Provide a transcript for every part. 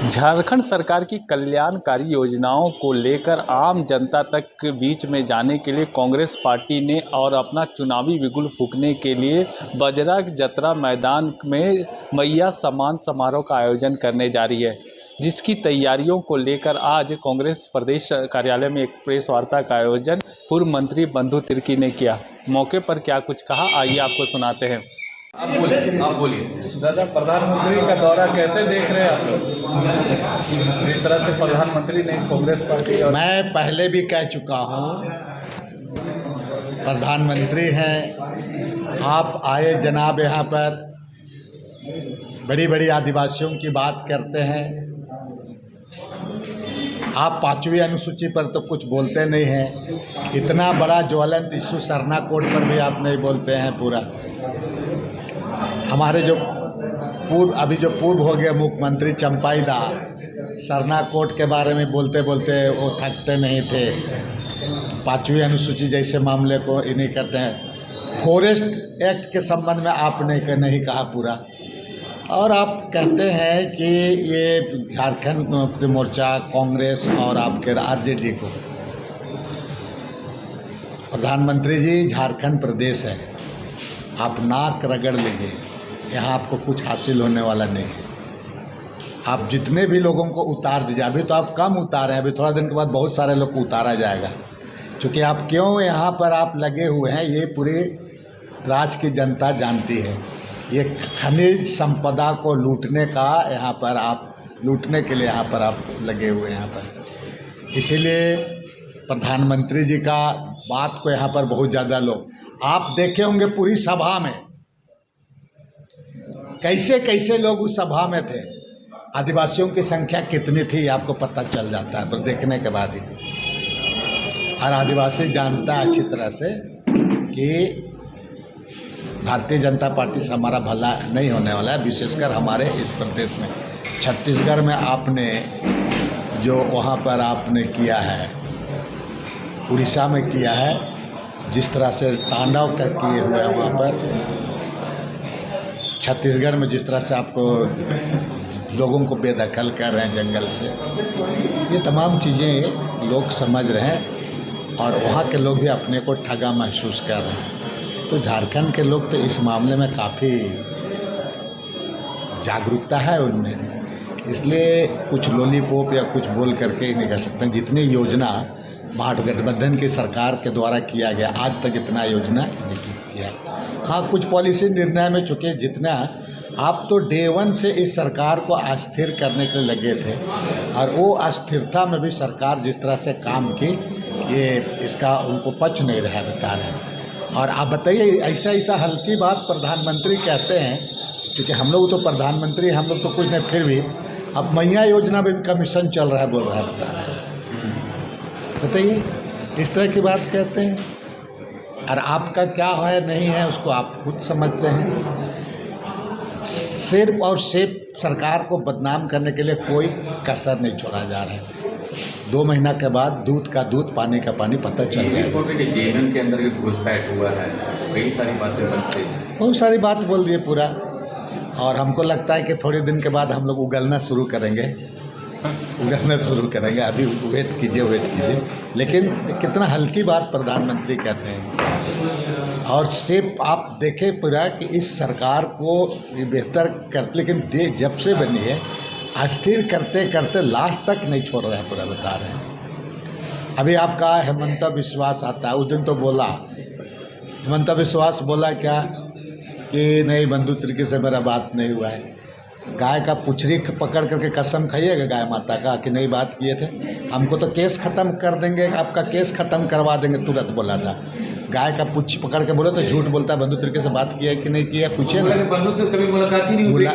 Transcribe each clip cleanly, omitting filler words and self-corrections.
झारखंड सरकार की कल्याणकारी योजनाओं को लेकर आम जनता तक के बीच में जाने के लिए कांग्रेस पार्टी ने और अपना चुनावी बिगुल फूंकने के लिए बजरा जतरा मैदान में मैया सम्मान समारोह का आयोजन करने जा रही है, जिसकी तैयारियों को लेकर आज कांग्रेस प्रदेश कार्यालय में एक प्रेस वार्ता का आयोजन पूर्व मंत्री बंधु तिर्की ने किया। मौके पर क्या कुछ कहा, आइए आपको सुनाते हैं। आप बोलिए दादा, प्रधानमंत्री का दौरा कैसे देख रहे हैं आप लोग? जिस तरह से प्रधानमंत्री ने कांग्रेस पार्टी और मैं पहले भी कह चुका हूँ, प्रधानमंत्री हैं, आप आए जनाब, यहाँ पर बड़ी बड़ी आदिवासियों की बात करते हैं। आप 5वीं अनुसूची पर तो कुछ बोलते नहीं हैं। इतना बड़ा ज्वलंत इशू सरना कोड पर भी आप नहीं बोलते हैं। पूरा हमारे जो पूर्व हो गए मुख्यमंत्री चंपाई दास, सरना कोड के बारे में बोलते बोलते वो थकते नहीं थे। 5वीं अनुसूची जैसे मामले को इन्हीं करते हैं। फॉरेस्ट एक्ट के संबंध में आपने नहीं कहा पूरा, और आप कहते हैं कि ये झारखंड मुक्ति मोर्चा, कांग्रेस और आपके आरजेडी को। प्रधानमंत्री जी, झारखंड प्रदेश है, आप नाक रगड़ लीजिए, यहाँ आपको कुछ हासिल होने वाला नहीं है। आप जितने भी लोगों को उतार दीजिए, अभी तो आप कम उतारे हैं, अभी थोड़ा दिन के बाद बहुत सारे लोग को उतारा जाएगा। क्योंकि आप क्यों यहाँ पर आप लगे हुए हैं, ये पूरी राज्य की जनता जानती है। ये खनिज संपदा को लूटने का यहाँ पर आप लूटने के लिए यहाँ पर आप लगे हुए हैं यहाँ पर। इसीलिए प्रधानमंत्री जी का बात को यहाँ पर बहुत ज़्यादा लोग, आप देखे होंगे पूरी सभा में कैसे कैसे लोग उस सभा में थे। आदिवासियों की संख्या कितनी थी आपको पता चल जाता है पर देखने के बाद ही। और आदिवासी जानता है अच्छी तरह से कि भारतीय जनता पार्टी से हमारा भला नहीं होने वाला है, विशेषकर हमारे इस प्रदेश में। छत्तीसगढ़ में आपने जो वहाँ पर आपने किया है, उड़ीसा में किया है, जिस तरह से तांडव कर किए हुए हैं वहाँ पर, छत्तीसगढ़ में जिस तरह से आपको लोगों को बेदखल कर रहे हैं जंगल से, ये तमाम चीज़ें लोग समझ रहे हैं और वहाँ के लोग भी अपने को ठगा महसूस कर रहे हैं। तो झारखंड के लोग तो इस मामले में काफ़ी जागरूकता है उनमें, इसलिए कुछ लॉलीपॉप या कुछ बोल करके ही नहीं कर सकते। जितनी योजना महागठबंधन की सरकार के द्वारा किया गया, आज तक इतना योजना नहीं किया। हाँ, कुछ पॉलिसी निर्णय में चुके, जितना आप तो डे 1 से इस सरकार को अस्थिर करने के लिए लगे थे, और वो अस्थिरता में भी सरकार जिस तरह से काम की, ये इसका उनको पच नहीं रहा बता रहे। और आप बताइए, ऐसा हल्की बात प्रधानमंत्री कहते हैं, क्योंकि हम लोग तो प्रधानमंत्री, हम लोग तो कुछ नहीं, फिर भी अब मैया योजना में कमीशन चल रहा है, बोल रहा है, बता रहे हैं। बताइए, इस तरह की बात कहते हैं। और आपका क्या है नहीं है उसको आप खुद समझते हैं। सिर्फ और सिर्फ सरकार को बदनाम करने के लिए कोई कसर नहीं छोड़ा जा रहा है। 2 महीना के बाद दूध का दूध, पानी का पानी पता चल गया। जेएनयू के अंदर घुसपैठ हुआ है, कई सारी बातें बनसे, बहुत सारी बात बोल दिए पूरा। और हमको लगता है कि थोड़े दिन के बाद हम लोग उगलना शुरू करेंगे, अभी वेट कीजिए। लेकिन कितना हल्की बात प्रधानमंत्री कहते हैं। और सिर्फ आप देखें पूरा कि इस सरकार को बेहतर कर, लेकिन जब से बनी है अस्थिर करते करते लास्ट तक नहीं छोड़ रहे हैं, पूरा बता रहे हैं। अभी आपका हेमंत विश्वास आता है, उस दिन तो बोला, हेमंत विश्वास बोला क्या कि नहीं, बंधु तिर्की से मेरा बात नहीं हुआ है। गाय का पुछरी पकड़ करके कसम खाइएगा गाय माता का कि नहीं बात किए थे, हमको तो केस ख़त्म कर देंगे, आपका केस ख़त्म करवा देंगे, तुरंत बोला था। गाय का पुछ पकड़ के बोले तो झूठ बोलता है। बंधु तिर्की से बात किया कि नहीं किया, पूछिए ना। बंधु से कभी मुलाकात ही नहीं हुई,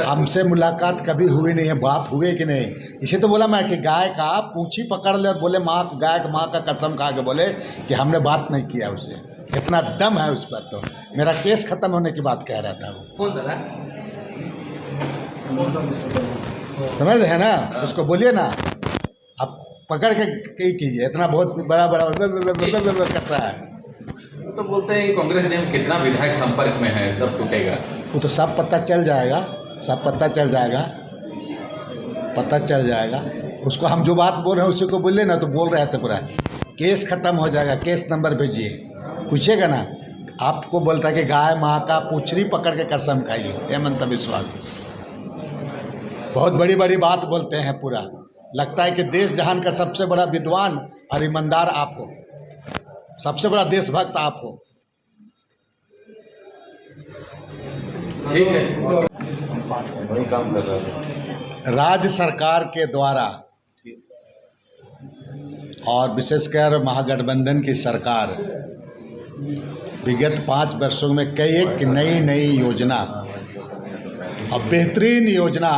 हमसे मुलाकात कभी हुई नहीं है, बात हुई कि नहीं। इसे तो बोला मैं कि गाय का पूछी पकड़ ले और बोले माँ, गाय का माँ का कसम खा के बोले कि हमने बात नहीं किया उससे। इतना दम है उस पर, तो मेरा केस ख़त्म होने की बात कह रहा था वो। समझ रहे हैं ना, उसको बोलिए ना, अब पकड़ के कीजिए, इतना बहुत बड़ा करता है। तो बोलते हैं कांग्रेस जब कितना विधायक संपर्क में है, सब टूटेगा। वो तो सब पता चल जाएगा, सब पता चल जाएगा। पता चल जाएगा। उसको हम जो बात बोल रहे हैं उसी को बोले ना, तो बोल रहे थे पूरा केस ख़त्म हो जाएगा, केस नंबर भेजिए, पूछेगा ना। आपको बोलता है कि गाय माँ का पूछरी पकड़ के कसम खाइए, हेमंत विश्वास बहुत बड़ी बड़ी बात बोलते हैं पूरा। लगता है कि देश जहान का सबसे बड़ा विद्वान और ईमानदार आप हो, सबसे बड़ा देशभक्त आप हो। ठीक है, वही काम कर रहा है राज्य सरकार के द्वारा और विशेषकर महागठबंधन की सरकार विगत 5 वर्षों में कई एक नई योजना और बेहतरीन योजना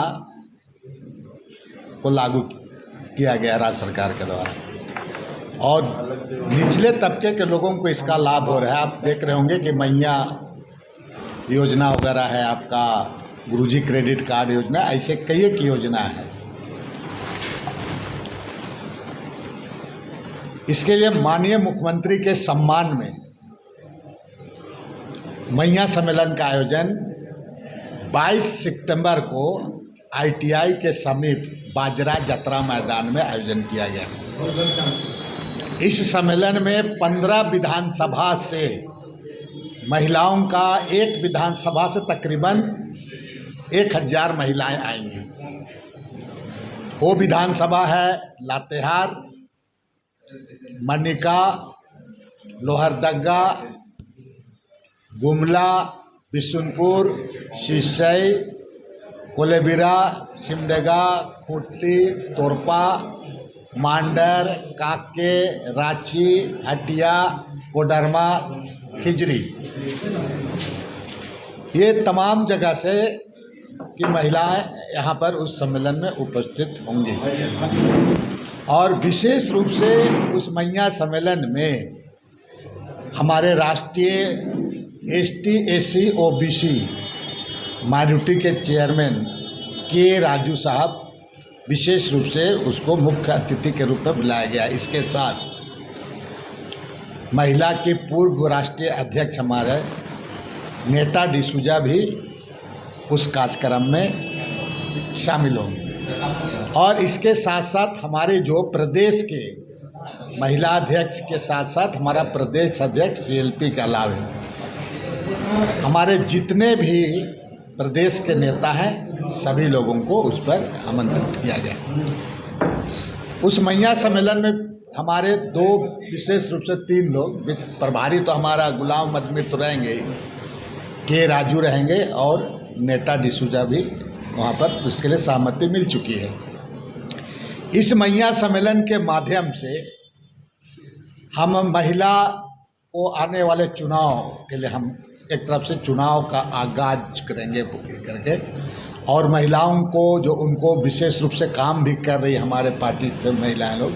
को लागू किया गया राज्य सरकार के द्वारा, और निचले तबके के लोगों को इसका लाभ हो रहा है। आप देख रहे होंगे कि मैया योजना वगैरह है, आपका गुरुजी क्रेडिट कार्ड योजना, ऐसे कई एक योजना है। इसके लिए माननीय मुख्यमंत्री के सम्मान में मैया सम्मेलन का आयोजन 22 सितंबर को ITI के समीप बाजरा जतरा मैदान में आयोजन किया गया। इस सम्मेलन में 15 विधानसभा से महिलाओं का, एक विधानसभा से तकरीबन 1000 महिलाएं आएंगी। वो विधानसभा है लातेहार, मनिका, लोहरदगा, गुमला, बिशुनपुर, सिसई, कोलेबिरा, सिमडेगा, खुट्टी, तोरपा, मांडर, काके, रांची, हटिया, कोडरमा, खिजरी, ये तमाम जगह से की महिलाएं यहाँ पर उस सम्मेलन में उपस्थित होंगी। और विशेष रूप से उस मैया सम्मेलन में हमारे राष्ट्रीय ST SC OBC माइनॉरिटी के चेयरमैन के राजू साहब विशेष रूप से उसको मुख्य अतिथि के रूप में बुलाया गया। इसके साथ महिला के पूर्व राष्ट्रीय अध्यक्ष हमारे नेता डिसूजा भी उस कार्यक्रम में शामिल होंगे। और इसके साथ साथ हमारे जो प्रदेश के महिला अध्यक्ष के साथ साथ हमारा प्रदेश अध्यक्ष CLP के अलावा हमारे जितने भी प्रदेश के नेता हैं सभी लोगों को उस पर आमंत्रित किया गया। उस मैया सम्मेलन में हमारे 2 विशेष रूप से 3 लोग प्रभारी, तो हमारा गुलाम अहमद मिर तो रहेंगे, के राजू रहेंगे, और नेता डिसूजा भी वहाँ पर उसके लिए सहमति मिल चुकी है। इस मैया सम्मेलन के माध्यम से हम महिला को आने वाले चुनाव के लिए हम एक तरफ से चुनाव का आगाज करेंगे करके, और महिलाओं को जो उनको विशेष रूप से काम भी कर रही हमारे पार्टी से महिलाएं लोग,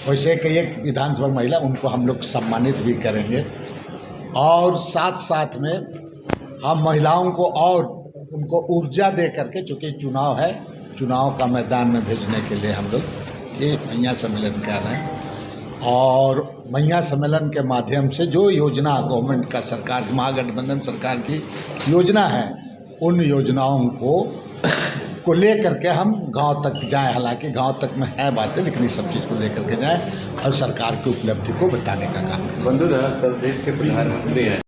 वैसे कई एक विधानसभा महिला उनको हम लोग सम्मानित भी करेंगे। और साथ साथ में हम महिलाओं को और उनको ऊर्जा दे करके, चूँकि चुनाव है, चुनाव का मैदान में भेजने के लिए हम लोग ये मैया सम्मेलन कर रहे हैं। और मैया सम्मेलन के माध्यम से जो योजना गवर्नमेंट का, सरकार, महागठबंधन सरकार की योजना है, उन योजनाओं को ले करके हम गांव तक जाएं। हालांकि गांव तक में है बातें, लेकिन इस सब चीज़ को लेकर के जाएं और सरकार की उपलब्धि को बताने का काम करें। बंधु देश के प्रधानमंत्री हैं।